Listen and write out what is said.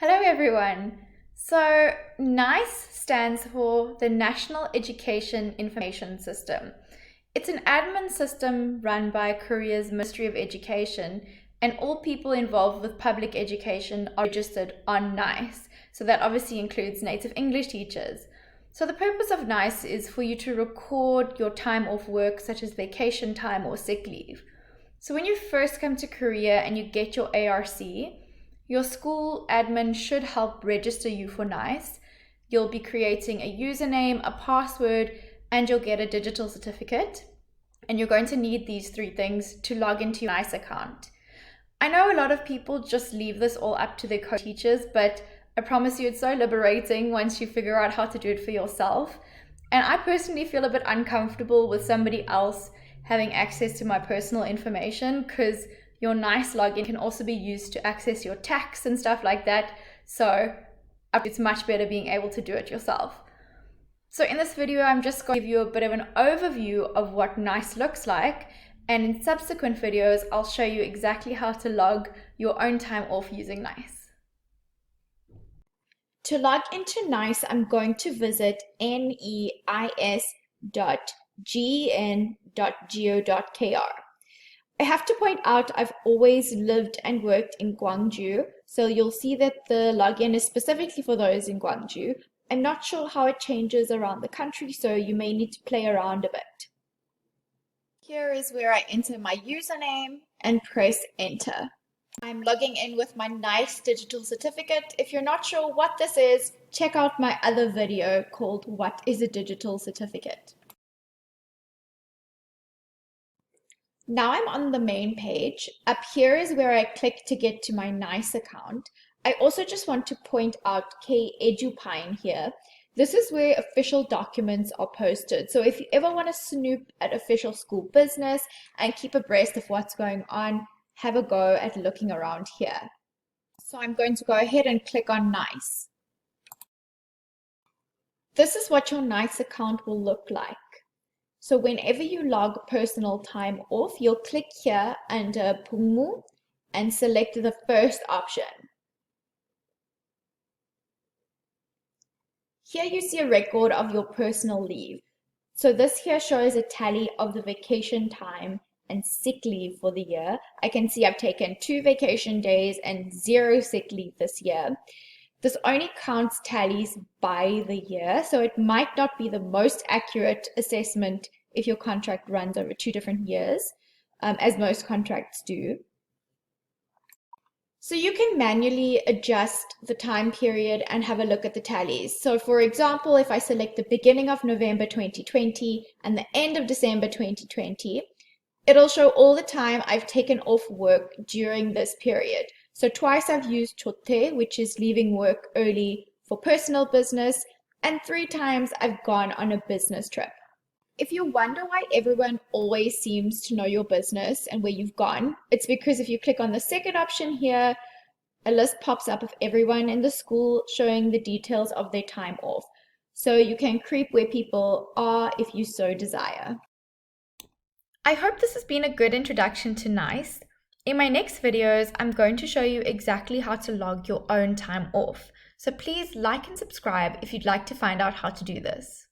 Hello everyone. So NEIS stands for the National Education Information System. It's an admin system run by Korea's Ministry of Education, and all people involved with public education are registered on NEIS. So that obviously includes native English teachers. So the purpose of NEIS is for you to record your time off work, such as vacation time or sick leave. So when you first come to Korea and you get your ARC, your school admin should help register you for NEIS. You'll be creating a username, a password, and you'll get a digital certificate. And you're going to need these three things to log into your NEIS account. I know a lot of people just leave this all up to their co-teachers, but I promise you it's so liberating once you figure out how to do it for yourself. And I personally feel a bit uncomfortable with somebody else having access to my personal information, because your NEIS login can also be used to access your tax and stuff like that. So it's much better being able to do it yourself. So in this video, I'm just going to give you a bit of an overview of what NEIS looks like. And in subsequent videos, I'll show you exactly how to log your own time off using NEIS. To log into NEIS, I'm going to visit neis.gen.go.kr. I have to point out I've always lived and worked in Gwangju, so you'll see that the login is specifically for those in Gwangju. I'm not sure how it changes around the country, so you may need to play around a bit. Here is where I enter my username and press enter. I'm logging in with my NEIS digital certificate. If you're not sure what this is, check out my other video called What is a Digital Certificate? Now I'm on the main page. Up here is where I click to get to my NEIS account. I also just want to point out K-Edupine here. This is where official documents are posted. So if you ever want to snoop at official school business and keep abreast of what's going on, have a go at looking around here. So I'm going to go ahead and click on NEIS. This is what your NEIS account will look like. So whenever you log personal time off, you'll click here under Pungmu and select the first option. Here you see a record of your personal leave. So this here shows a tally of the vacation time and sick leave for the year. I can see I've taken 2 vacation days and 0 sick leave this year. This only counts tallies by the year, so it might not be the most accurate assessment if your contract runs over 2 different years, as most contracts do. So you can manually adjust the time period and have a look at the tallies. So for example, if I select the beginning of November 2020 and the end of December 2020, it'll show all the time I've taken off work during this period. So twice I've used chote, which is leaving work early for personal business, and 3 times I've gone on a business trip. If you wonder why everyone always seems to know your business and where you've gone, it's because if you click on the second option here, a list pops up of everyone in the school showing the details of their time off. So you can creep where people are if you so desire. I hope this has been a good introduction to NEIS. In my next videos, I'm going to show you exactly how to log your own time off. So please like and subscribe if you'd like to find out how to do this.